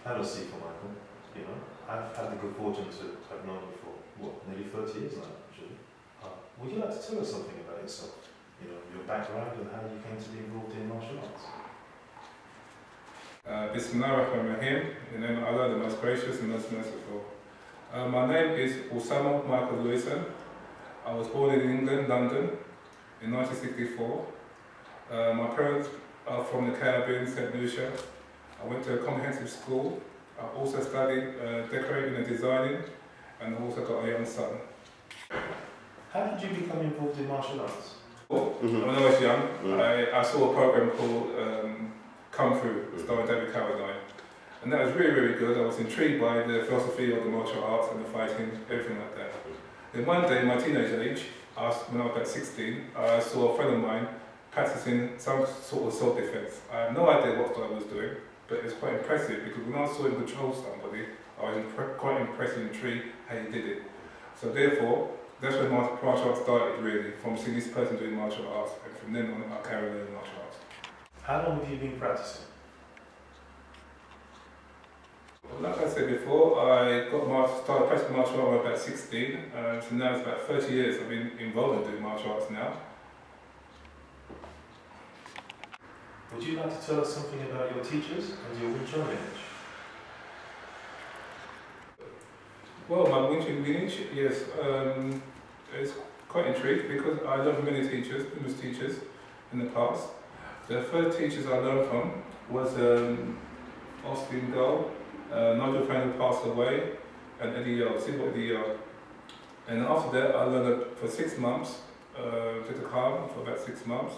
Hello, Sifu, Michael. You know, I've had the good fortune to have known you for, nearly 30 years now, actually. Would you like to tell us something about yourself? You know, your background and how you came to be involved in martial arts? Bismillahirrahmanirrahim, in the name of Allah, the most gracious and most merciful. My name is Michael Louison. I was born in England, London, in 1964. My parents are from the Caribbean, St. Lucia. I went to a comprehensive school. I also studied decorating and designing, and I also got a young son. How did you become involved in martial arts? When I was young, I saw a program called Kung Fu, starring David Carradine. And that was really, really good. I was intrigued by the philosophy of the martial arts and the fighting, everything like that. Then one day, in my teenage age, when I was about 16, I saw a friend of mine practicing some sort of self-defense. I had no idea what I was doing, but it was quite impressive because when I saw him control somebody, I was quite impressed and intrigued how he did it. So therefore, that's when martial arts started really, from seeing this person doing martial arts, and from then on I carried on martial arts. How long have you been practicing? Well, like I said before, I started practicing martial arts when I was about 16, so now it's about 30 years I've been involved in doing martial arts now. Would you like to tell us something about your teachers and your Wing Chun lineage? Well, my Wing Chun lineage, yes, is quite intrigued because I learned from many teachers, numerous teachers in the past. The first teachers I learned from was Austin Gull, Nigel Fan, who passed away, and Sifu Eddie. And after that, I learned for 6 months, did the Khan for about 6 months.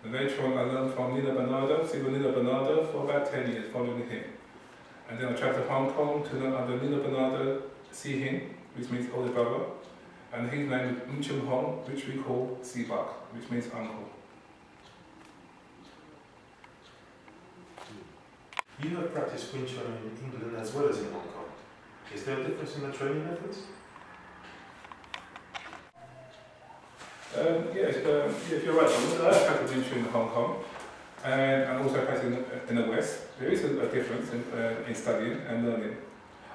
And later on, I learned from Sifu Nina Bernardo for about 10 years, following him. And then I traveled to Hong Kong to learn under Nina Bernardo Si Hing, which means older brother. And his name is Ng Chun Hong, which we call Si Bak, which means uncle. You have practiced Wing Chun in England as well as in Hong Kong. Is there a difference in the training methods? Yes, you're right. I have practiced Wing Chun in Hong Kong, and I also practiced in the West. There is a difference in studying and learning.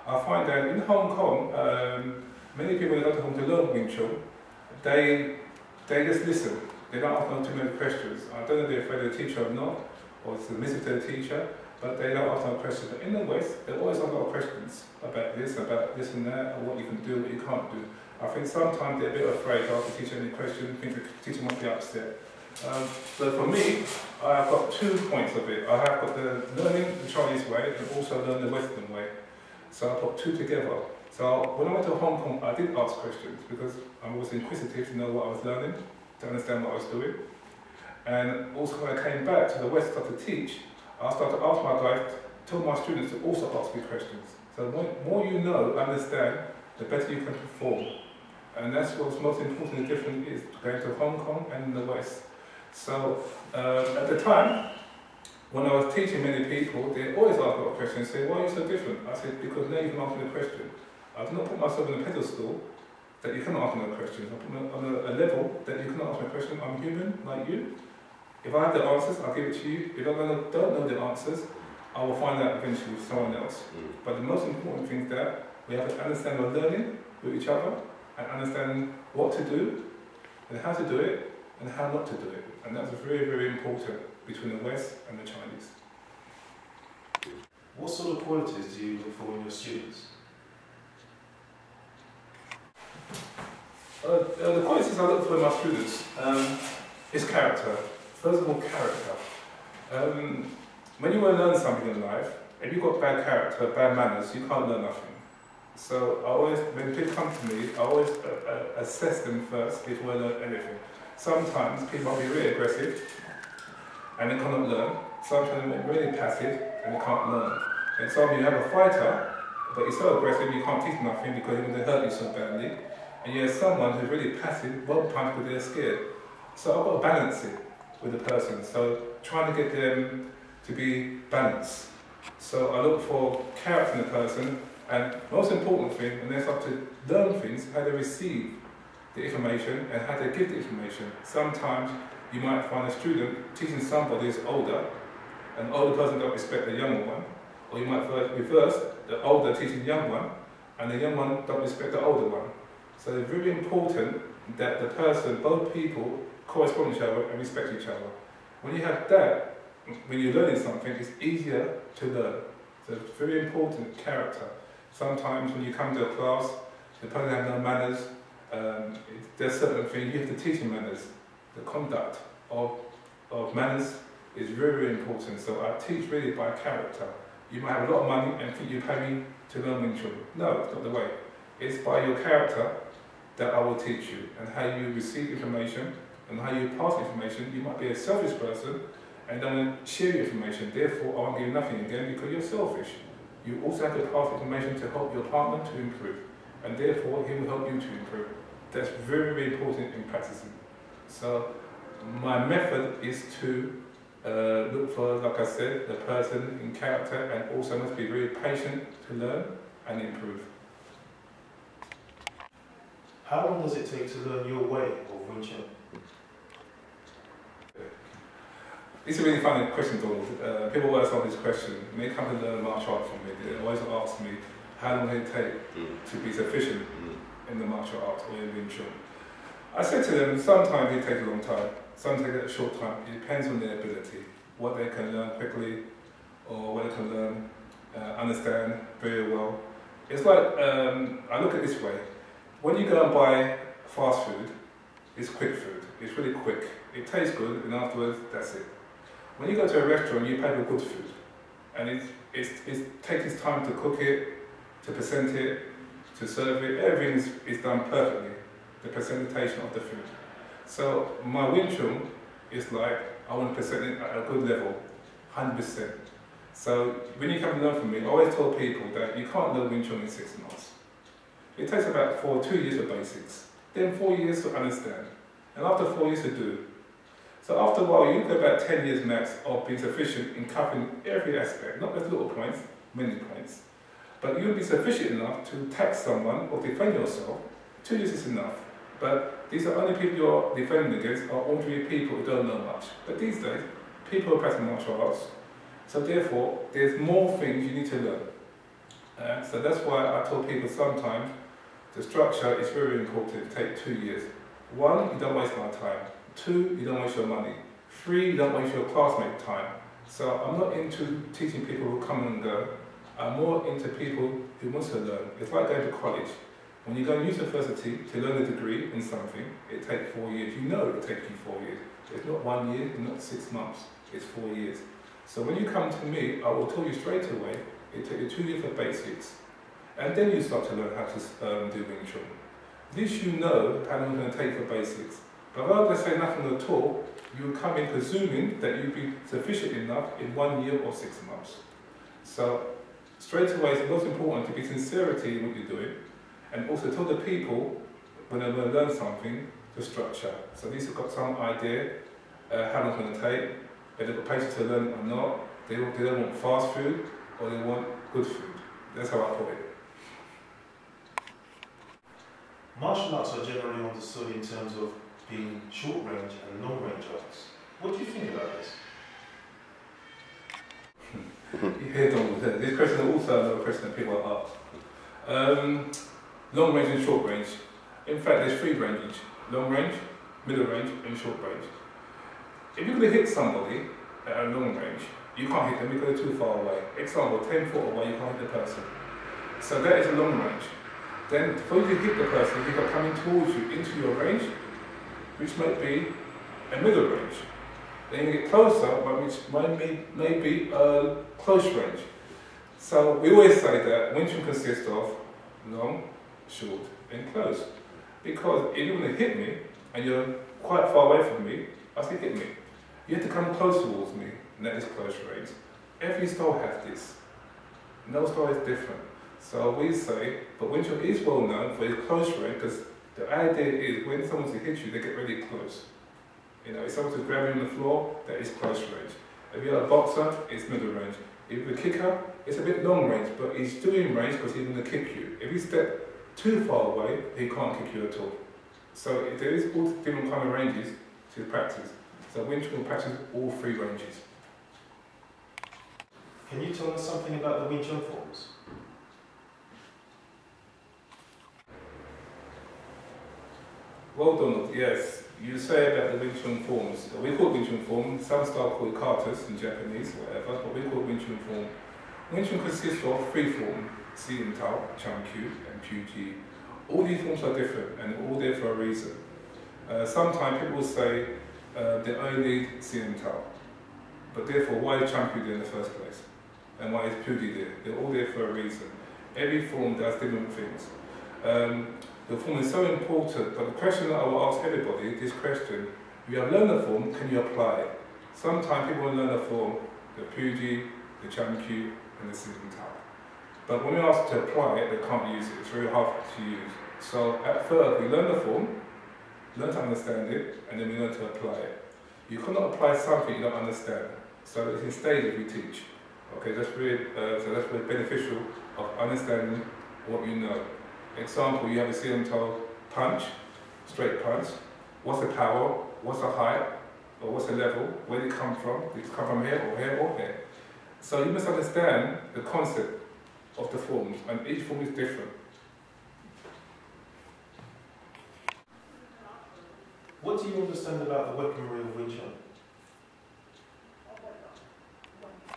I find that in Hong Kong, many people who go to Hong Kong to learn Wing Chun, they just listen. They don't ask too many questions. I don't know if they're afraid of the teacher or not, or submissive to the teacher, but they don't ask no questions. But in the West, they always ask a lot of questions about this and that, or what you can do, what you can't do. I think sometimes they're a bit afraid to ask the teacher any question, think the teacher might be upset. So for me, I've got 2 points of it. I have got the learning the Chinese way and also learn the Western way. So I put 2 together. So when I went to Hong Kong, I did ask questions because I was inquisitive to know what I was learning, to understand what I was doing. And also when I came back to the West to teach, I started to ask my guys, tell my students to also ask me questions. So the more you know, understand, the better you can perform. And that's what's most important, the difference is going to Hong Kong and the West. So at the time, when I was teaching many people, they always ask me a question and say, why are you so different? I said, because now you can ask me a question. I do not put myself in a pedestal that you cannot ask me a question. I put me on a level that you cannot ask me a question. I'm human, like you. If I have the answers, I'll give it to you. If I don't know the answers, I will find out eventually with someone else. But the most important thing is that we have to understand our learning with each other and understand what to do and how to do it and how not to do it. And that's very, very important between the West and the Chinese. What sort of qualities do you look for in your students? The qualities I look for in my students is character. First of all, character. When you want to learn something in life, if you've got bad character, bad manners, you can't learn nothing. So when people come to me, I always assess them first before I learn anything. Sometimes people will be really aggressive and they cannot learn. Sometimes they're really passive and they can't learn. For example, you have a fighter, but he's so aggressive you can't teach nothing because he's going to hurt you so badly. And you have someone who's really passive, won't punch because they're scared. So I've got to balance it with the person. So trying to get them to be balanced. So I look for character in the person, and most important thing, and they start to learn things, how they receive the information and how they give the information. Sometimes you might find a student teaching somebody who's older, an older person don't respect the younger one, Or you might reverse, the older teaching the young one, and the young one don't respect the older one. So it's very important that the person, both people, correspond to each other and respect each other. When you have that, when you're learning something, it's easier to learn. So it's very important character. Sometimes when you come to a class, the person has no manners, there's certain things you have to teach him manners. The conduct of manners is very, very important. So I teach really by character. You might have a lot of money and think you pay me to learn Wing Chun. No, it's not the way. It's by your character that I will teach you, and how you receive information and how you pass information. You might be a selfish person and don't want to share your information. Therefore, I won't give you nothing again because you're selfish. You also have to pass information to help your partner to improve, and therefore he will help you to improve. That's very, very important in practicing. So my method is to look for, like I said, the person in character, and also must be very patient to learn and improve. How long does it take to learn your way of Wing Chun? It's a really funny question, Donald. People always ask this question. When they come to learn martial art from me, they always ask me, how long does it take to be sufficient in the martial arts or in Wing Chun? I said to them, sometimes it takes a long time, sometimes it takes a short time. It depends on their ability, what they can learn quickly, or what they can learn, understand very well. It's like, I look at it this way. When you go and buy fast food, it's quick food. It's really quick. It tastes good, and afterwards, that's it. When you go to a restaurant, you pay for good food, and it takes its time to cook it, to present it, to serve it. Everything is done perfectly, the presentation of the food. So my Wing Chun is like, I want to present it at a good level, 100%. So when you come and learn from me, I always tell people that you can't learn Wing Chun in 6 months. It takes about 2 years for basics, then 4 years to understand, and after 4 years to do. So after a while, you go about 10 years max of being sufficient in covering every aspect, not just little points, many points. But you'll be sufficient enough to attack someone or defend yourself. 2 years is enough. But these are only people you're defending against are ordinary people who don't know much. But these days, people are practicing martial arts. So therefore, there's more things you need to learn. So that's why I tell people sometimes the structure is very important. It takes 2 years. 1, you don't waste my time. 2, you don't waste your money. 3, you don't waste your classmate time. So I'm not into teaching people who come and go. I'm more into people who want to learn. It's like going to college. When you go to university to learn a degree in something, it takes 4 years. You know it takes you 4 years. It's not 1 year, it's not 6 months. It's 4 years. So when you come to me, I will tell you straight away, it takes you 2 years for basics. And then you start to learn how to do Wing Chun. At least you know how long it's going to take for basics. But rather than say nothing at all, you will come in presuming that you'll be sufficient enough in 1 year or 6 months. So straight away, it's most important to be sincerity in what you're doing, and also tell the people when they're going to learn something, the structure. So at least they've got some idea how long it's going to take, whether they've got patience to learn it or not. They don't want fast food or they want good food. That's how I put it. Martial arts are generally understood in terms of being short range and long range arts. What do you think about this? This question is also another question that people ask. Long range and short range. In fact, there's 3 ranges: long range, middle range, and short range. If you're going to hit somebody at a long range, you can't hit them because they're too far away. Example, 10 foot away, you can't hit the person. So that is a long range. Then, for you to hit the person, you've got coming towards you into your range, which might be a middle range. Then you get closer, which may be a close range. So we always say that Wing Chun consists of long, short, and close. Because if you're going to hit me, and you're quite far away from me, I say hit me. You have to come close towards me, and that is close range. Every style has this. No style is different. So we say, but Wing Chun is well known for its close range, because the idea is when someone's to hit you, they get really close. You know, if someone's to grab you on the floor, that is close range. If you're a boxer, it's middle range. If you're a kicker, it's a bit long range, but he's still in range because he's going to kick you. If you step too far away, he can't kick you at all. So there is all different kind of ranges to practice. So Wing Chun will practice all 3 ranges. Can you tell us something about the Wing Chun forms? Well, Donald, yes. You say about the Wing Chun forms. We call it Wing Chun form. Some style call it katas in Japanese, whatever, but we call it Wing Chun form. Wing Chun consists of three forms: Sifu, Chun, and Puji. All these forms are different and all there for a reason. Sometimes people will say they only need Sifu, but therefore why is Chun there in the first place? And why is Puji there? They're all there for a reason. Every form does different things. The form is so important, but the question that I will ask everybody, this question: you have learned the form, can you apply it? Sometimes people will learn the form, the Puji, the Chun, and the Sifu. But when we ask to apply it, they can't use it. It's very hard to use. So at first, we learn the form, learn to understand it, and then we learn to apply it. You cannot apply something you don't understand. So it's in stages we teach. Okay, that's really beneficial of understanding what you know. Example, you have a Sifu punch, straight punch. What's the power? What's the height? Or what's the level? Where did it come from? Did it come from here or here or here? So you must understand the concept of the forms, and each form is different. What do you understand about the weaponry of Wing Chun?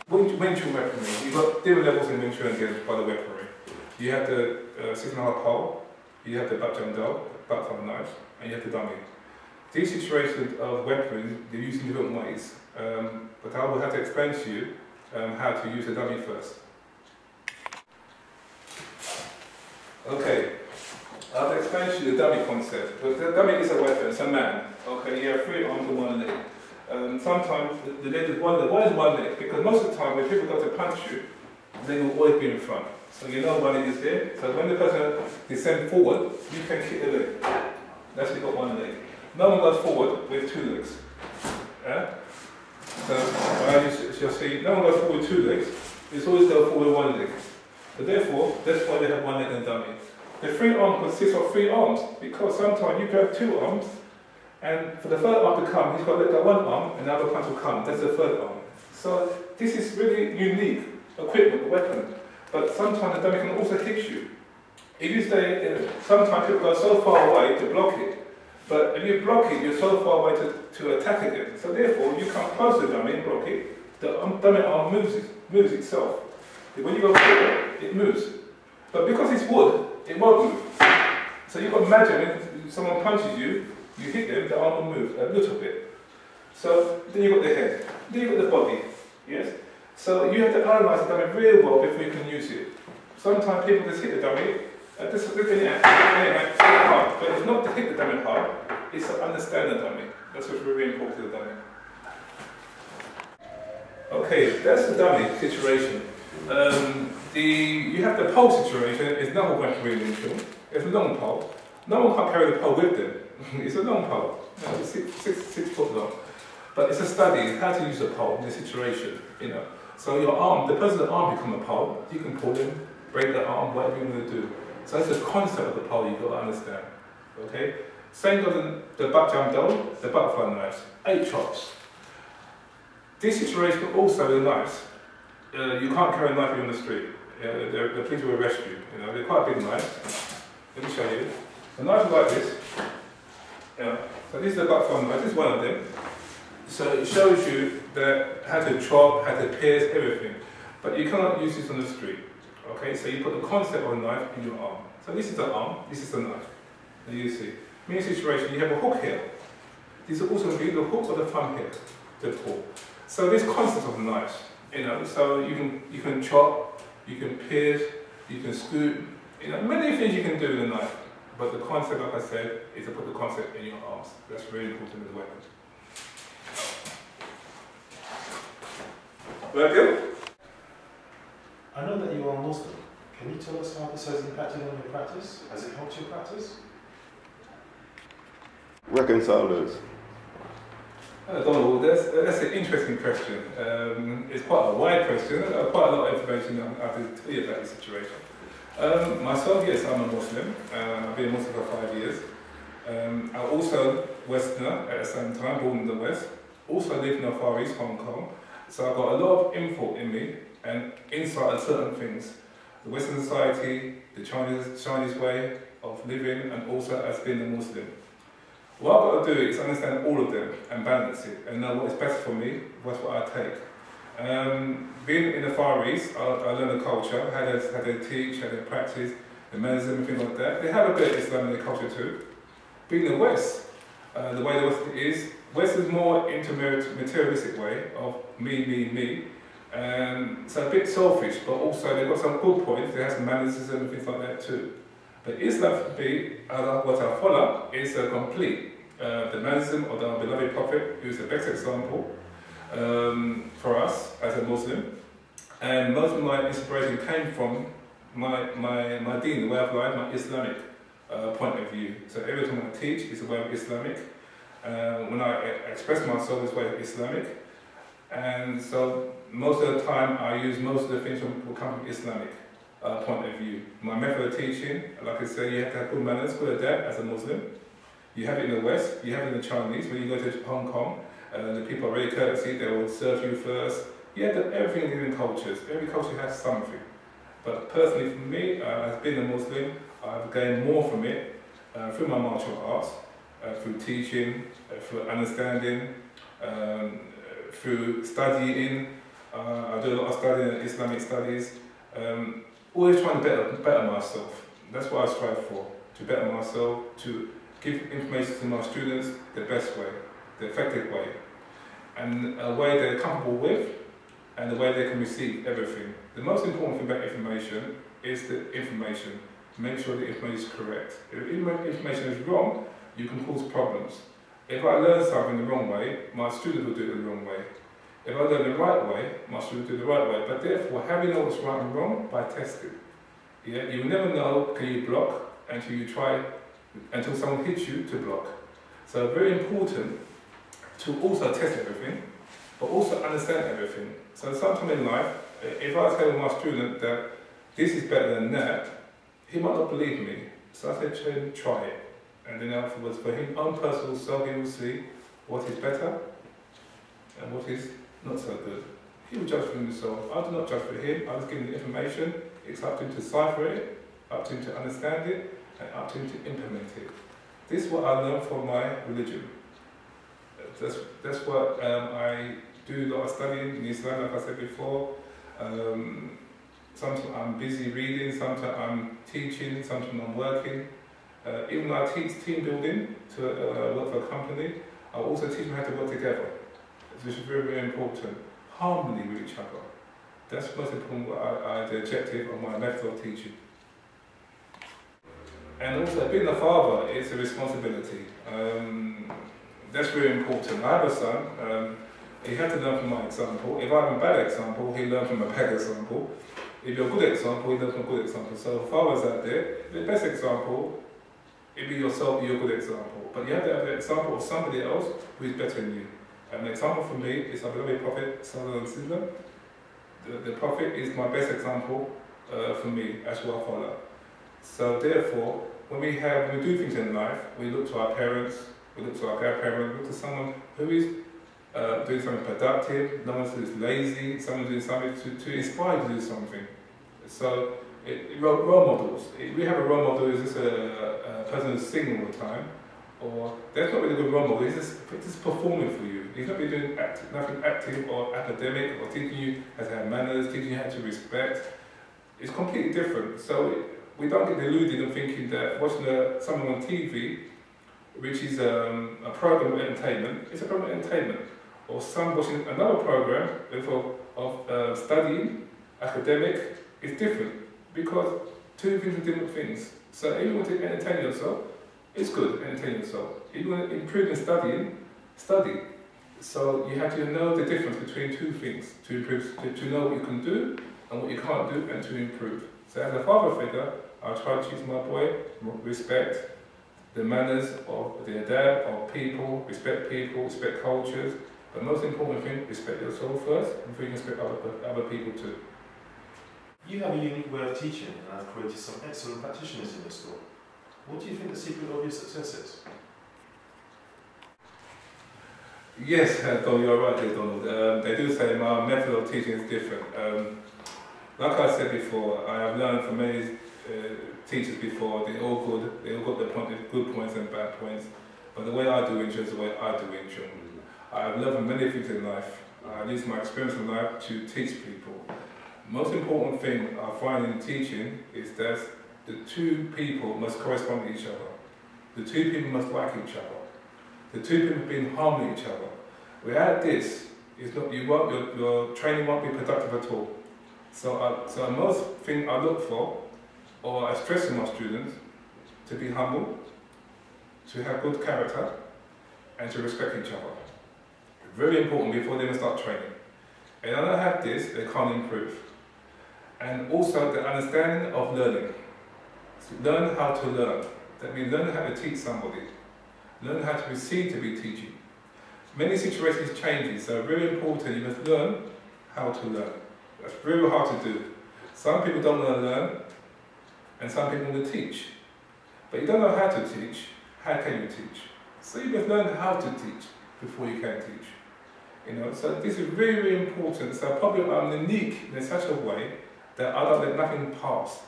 Wing Chun weaponry, you've got different levels in Wing Chun again by the weaponry. You have the 6.5 pole, you have the butt jump dog, butt thumb knife, and you have the dummy. These situations of weaponry, they're used in different ways, but I will have to explain to you how to use the dummy first. Okay, I'll explain to you the dummy concept. But the dummy is a weapon, it's a man. Okay, you have 3 arms and 1 leg. Sometimes the leg is one leg. Why is 1 leg? Because most of the time when people go to punch you, they will always be in front. So you know 1 leg is there. So when the person descends forward, you can kick the leg. That's why you got 1 leg. No one goes forward with 2 legs. Yeah? So you'll see, no one goes forward with 2 legs. It's always go forward with 1 leg. So therefore, that's why they have 1 leg and dummy. The 3 arm consists of 3 arms, because sometimes you can have 2 arms, and for the third arm to come, he's got to let go 1 arm, and the other punch will come. That's the third arm. So this is really unique equipment, a weapon. But sometimes the dummy can also hit you. If you stay, sometimes people go so far away to block it, but if you block it, you're so far away to attack again. So therefore, you come close to the dummy and block it, the dummy arm moves itself. When you go forward, it moves. But because it's wood, it won't move. So you've got to imagine if someone punches you, you hit them, the arm will move a little bit. So then you've got the head, then you've got the body. Yes? So you have to analyse the dummy really well before you can use it. Sometimes people just hit the dummy, just look at it hard. But it's not to hit the dummy hard, it's to understand the dummy. That's what's really important to the dummy. Okay, that's the dummy situation. You have the pole situation, it's not a weapon in Wing Chun. It's a long pole. No one can carry the pole with them. It's a long pole, it's 6 foot long. But it's a study how to use a pole in this situation, you know. So your arm, the person's arm become a pole, you can pull him, break the arm, whatever you want to do. So that's the concept of the pole you've got to understand. Okay? Same goes in the butt jump down, the butterfly knives, 8 chops. This situation also with knives. You can't carry a knife on the street. The police will arrest you. You know, they're quite big knives. Let me show you. The knife is like this. Yeah. So this is the butterfly knife. This is one of them. So it shows you that how to chop, how to pierce, everything. But you cannot use this on the street. Okay. So you put the concept of a knife in your arm. So this is the arm. This is the knife. And you see. In this situation, you have a hook here. This will also be the hook or the thumb here to pull. So this concept of knives. You know, so you can chop, you can pierce, you can scoop, you know, many things you can do with a knife. But the concept, like I said, is to put the concept in your arms. That's really important with a weapon. Welcome. I know that you are Muslim. Can you tell us how this has impacted on your practice? Has it helped your practice? Reconcilers. Donald, that's an interesting question. It's quite a wide question. Quite a lot of information I have to tell you about this situation. Myself, yes, I'm a Muslim. I've been a Muslim for 5 years. I'm also Westerner at the same time, born in the West. Also lived in the Far East, Hong Kong. So I've got a lot of input in me and insight on certain things. The Western society, the Chinese way of living, and also as being a Muslim. What I've got to do is understand all of them and balance it and know what is best for me, what's what I take. Being in the Far East, I learned the culture, how they teach, how they practice, the manners and everything like that. They have a bit of Islam in their culture too. Being in the West, the way the West is, West is more into materialistic way of me. So a bit selfish, but also they've got some good points. They have some manners and things like that too. But Islam, for me, what I follow, is a complete. The mannerism of the beloved Prophet, who is the best example for us as a Muslim. And most of my inspiration came from my deen, the way of life, my Islamic point of view. So every time I teach, it's a way of Islamic. When I express myself, it's a way of Islamic. And so most of the time, I use most of the things that come from Islamic point of view. My method of teaching, like I say, you have to have good manners, good adapt as a Muslim. You have it in the West, you have it in the Chinese. When you go to Hong Kong, the people are very courteous, they will serve you first. You have everything in different cultures. Every culture has something. But personally for me, as being a Muslim, I've gained more from it through my martial arts, through teaching, through understanding, through studying. I do a lot of studying in Islamic studies. Always trying to better myself. That's what I strive for, to better myself, to give information to my students the best way, the effective way, and a way they're comfortable with, and the way they can receive everything. The most important thing about information is the information. Make sure the information is correct. If information is wrong, you can cause problems. If I learn something the wrong way, my students will do it the wrong way. If I learn the right way, my students will do it the right way. But therefore, how do you know what's right and wrong? By testing. Yeah? You will never know, can you block, until you try, until someone hits you to block. So very important to also test everything, but also understand everything. So sometime in life, if I tell my student that this is better than that, he might not believe me. So I said to him, try it. And then afterwards, for him, own personal self, he will see what is better and what is not so good. He will judge for himself. I do not judge for him. I was given the information. It's up to him to decipher it, up to him to understand it, and up to him to implement it. This is what I learned from my religion. That's what I do a lot of studying in Islam, like I said before. Sometimes I'm busy reading, sometimes I'm teaching, sometimes I'm working. Even though I teach team building to work for a company, I also teach them how to work together, which is very, very important. Harmony with each other. That's most important, the objective of my method of teaching. And also, being a father is a responsibility. That's very important. I have a son, he had to learn from my example. If I have a bad example, he learned from a bad example. If you're a good example, he learns from a good example. So fathers out there, the best example, it'd be yourself, you're a good example. But you have to have the example of somebody else who is better than you. And an example for me is our beloved Prophet Sallallahu Alaihi Wasallam. The Prophet is my best example for me, as well follow. So therefore, when we do things in life, we look to our parents, we look to our grandparents, we look to someone who is doing something productive, no one who is lazy, someone doing something to inspire you to do something. So role models. If we have a role model who's just a person who's singing all the time, or that's not really a good role model, he's just performing for you. He's not really doing nothing active or academic or teaching you how to have manners, teaching you how to respect. It's completely different. So we don't get deluded in thinking that watching something on TV, which is a program of entertainment, it's a program of entertainment. Or some watching another program of studying, academic, is different. Because two things are different things. So if you want to entertain yourself, it's good, entertain yourself. If you want to improve in studying, study. So you have to know the difference between two things to improve, to know what you can do and what you can't do, and to improve. So as a father figure, I try to teach my boy respect, the manners of the adab of people, respect cultures, but most important thing, respect yourself first, and then respect other people too. You have a unique way of teaching and have created some excellent practitioners in your school. What do you think the secret of your success is? Yes, Donald, you're right there, Donald. They do say my method of teaching is different. Like I said before, I have learned from many teachers before, they all got their good points and bad points, but the way I do Wing Chun is the way I do Wing Chun. I have learned from many things in life. I use my experience in life to teach people. Most important thing I find in teaching is that the two people must correspond to each other. The two people must like each other. The two people be in harmony with each other. Without this, your training won't be productive at all. So most thing I look for, or I stress in my students, to be humble, to have good character, and to respect each other. Very important before they even start training. And when they have this, they can't improve. And also the understanding of learning. So learn how to learn. That means learn how to teach somebody. Learn how to receive to be teaching. Many situations change, so very important, you must learn how to learn. That's very hard to do. Some people don't want to learn, and some people want to teach. But you don't know how to teach, how can you teach? So you must learn how to teach before you can teach. So this is very, very important. So probably I'm unique in such a way that I don't let nothing pass.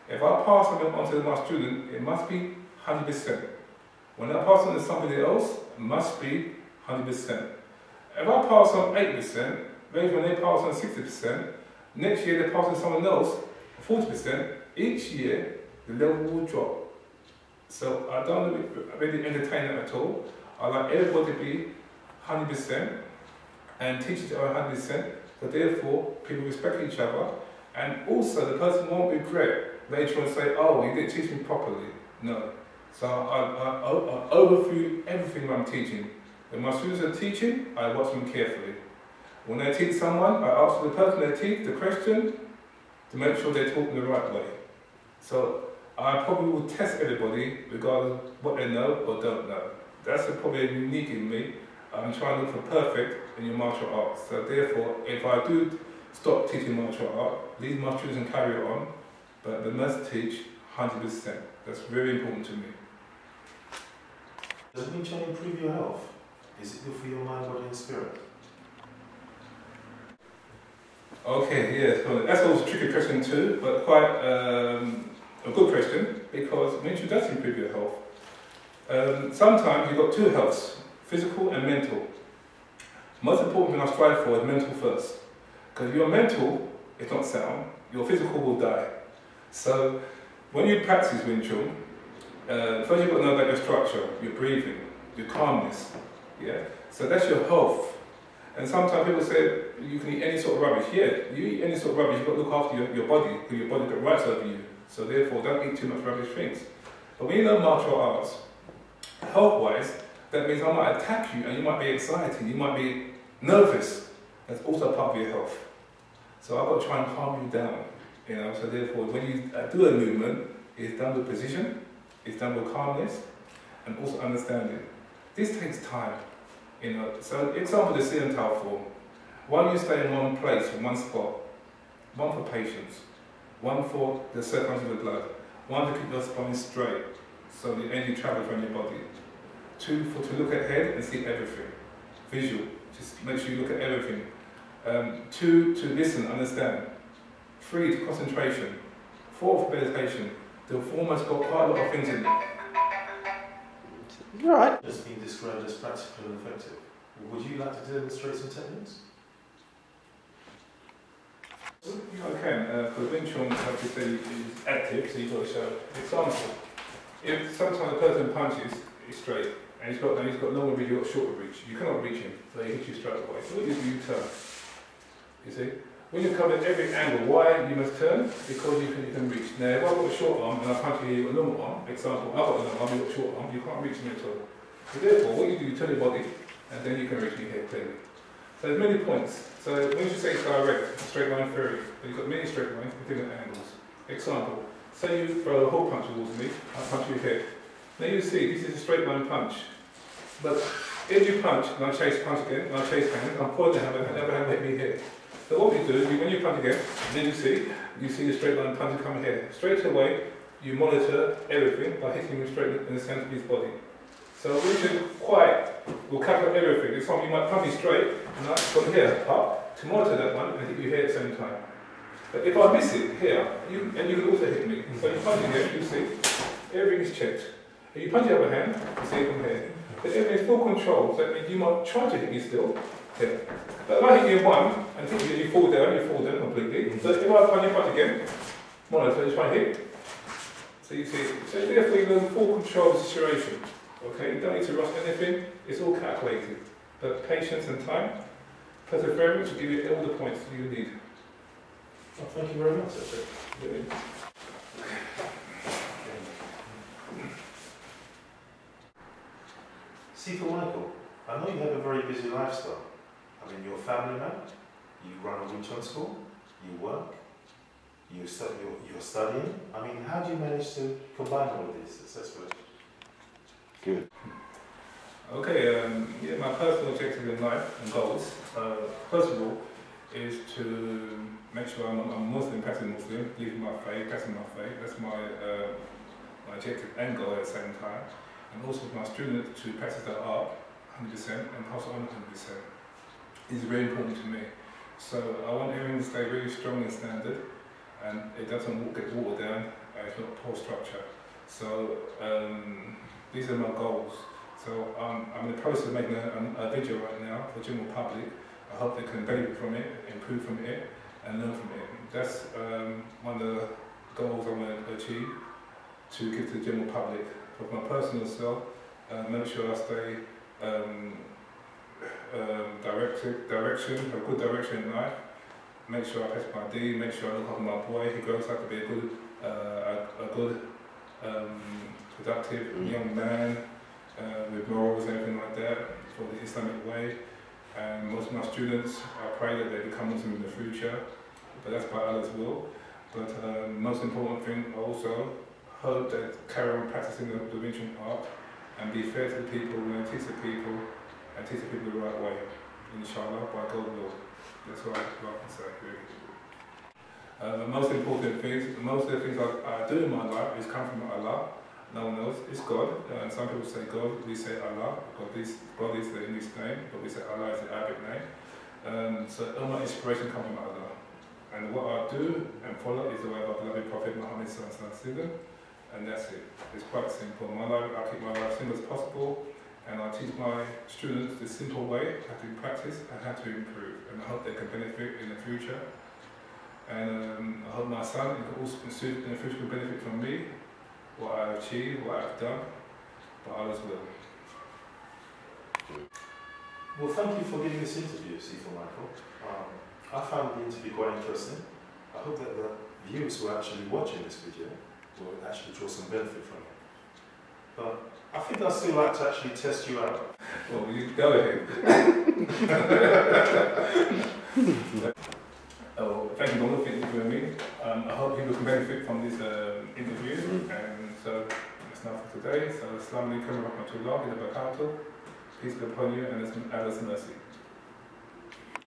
If I pass something on to my student, it must be 100%. When I pass on to somebody else, it must be 100%. If I pass on 8%, maybe when they pass on 60%, next year they pass on someone else 40%, each year the level will drop. So I don't really entertain that at all. I like everybody to be 100% and teachers are 100%, but therefore people respect each other, and also the person won't regret later on say, oh, you didn't teach me properly. No. So I overview everything I'm teaching. When my students are teaching, I watch them carefully. When I teach someone, I ask the person they teach the question to make sure they're talking the right way. So I probably will test everybody regardless of what they know or don't know. That's probably unique in me. I'm trying to look for perfect in your martial arts. So therefore, if I do stop teaching martial art, leave my students and carry on, but they must teach 100%. That's very important to me. Does Wing Chun improve your health? Is it good for your mind, body and spirit? Okay, yes, well, that's also a tricky question too, but quite a good question, because Wing Chun does improve your health. Sometimes you've got two healths, physical and mental. Most important thing I strive for is mental first, because your mental is not sound, your physical will die. So when you practice Wing Chun, first you've got to know about your structure, your breathing, your calmness. Yeah? So that's your health. And sometimes people say you can eat any sort of rubbish. Yeah, you eat any sort of rubbish, you've got to look after your body, because your body got rights over you. So therefore, don't eat too much rubbish things. But when you learn martial arts, health-wise, that means I might attack you and you might be excited, you might be nervous. That's also part of your health. So I've got to try and calm you down. So therefore, when you do a movement, it's done with precision, it's done with calmness, and also understanding. This takes time. So example, the Sian-Tao form. One, you stay in one place, in one spot. One for patience. One for the circulation of the blood. One to keep your spine straight, so the energy travels around your body. Two, to look ahead and see everything. Visual, just make sure you look at everything. Two, to listen, understand. Three, to concentration. Four, for meditation. The form has got quite a lot of things in it. You're right. It's been described as practical and effective. Would you like to demonstrate some techniques? I can, because Wing Chun, like you say, is active, so you've got to show example. If sometimes a person punches, it's straight, and he's got longer reach, you've got shorter reach. You cannot reach him, so he hits you straight away. So what you do, you turn. You see? When you cover every angle, why you must turn? Because you can reach. Now, if I've got a short arm and I punch you, you've got a long arm, example, I've got a long arm, you've got a short arm, you can't reach me at all. So therefore, what you do, you turn your body, and then you can reach me here clearly. So there's many points. So when you say it's direct, straight line theory, but you've got many straight lines with different angles. Example, say you throw a hook punch towards me, I punch you here. Now you see, this is a straight line punch. But if you punch, and I chase punch again, and I chase hand, I'm pointing the hand, and never hand hit me here. So what we do is, when you punch again, then you see the straight line punch coming here. Straight away, you monitor everything by hitting him straight in the centre of his body. So we should we'll capture everything. It's something you might punch me straight, and I put here, up, to monitor that one, and hit you here at the same time. But if I miss it here, you can also hit me. So you punch again, you see, everything is checked. If you punch the other hand, you see it from here. But everything is full control, so that means you might try to hit me still, here. But if I hit you in one, and hit you, you fall down completely. So if I punch again, more or less, so you try and hit. So you see, so therefore you're in full control of the situation. Okay, you don't need to rush anything, it's all calculated. But patience and time, perseverance will give you all the points you need. Well, thank you very much. That's it. Really. Sifu Michael, I know you have a very busy lifestyle. I mean, you're a family man, you run a Chun school, you work, you're studying. I mean, how do you manage to combine all of these successfully? Good. Okay, yeah, my personal objective in life and goals, first of all, is to make sure I'm Muslim, practicing Muslim, living my faith, practicing my faith. That's my objective and goal at the same time. And also for my students to practice their art 100% and pass it on 100%. It's very important to me. So I want everything to stay really strong and standard, and it doesn't get watered down, and it's not poor structure. So these are my goals. So I'm in the process of making a video right now for the general public. I hope they can benefit from it, improve from it, and learn from it. That's one of the goals I want to achieve, to give to the general public. For my personal self, make sure I stay direction, have good direction in life. Make sure I pass my D, make sure I look after my boy. He grows up to be a good, productive young man with morals and everything like that for the Islamic way. And most of my students, I pray that they become Muslim in the future, but that's by Allah's will. But most important thing also, hope that carry on practicing the Wing Chun art and be fair to the people and teach the people the right way, inshallah, by God's will. That's what I can say, really. The most important things, most of the things I do in my life is come from Allah. No one else. It's God. And some people say God, we say Allah, because God is the English name, but we say Allah is the Arabic name. So all my inspiration comes from Allah. And what I do and follow is the way of our beloved Prophet Muhammad sallallahu alaihi wasallam. And that's it. It's quite simple. My life, I keep my life simple as possible, and I teach my students the simple way, how to practice and how to improve. And I hope they can benefit in the future. And I hope my son in the future can benefit from me, what I achieved, what I've done, by Allah's will. Well, thank you for giving this interview, Sifu Michael. I found the interview quite interesting. I hope that the viewers who are actually watching this video will actually draw some benefit from it. But I think I'd still like to actually test you out. Well, you go ahead. Oh, thank you very much for interviewing me. I hope people can benefit from this interview. And so that's enough for today. So, Assalamu alaikum wa rahmatullah wa barakatuh. Peace be upon you and Allah's mercy.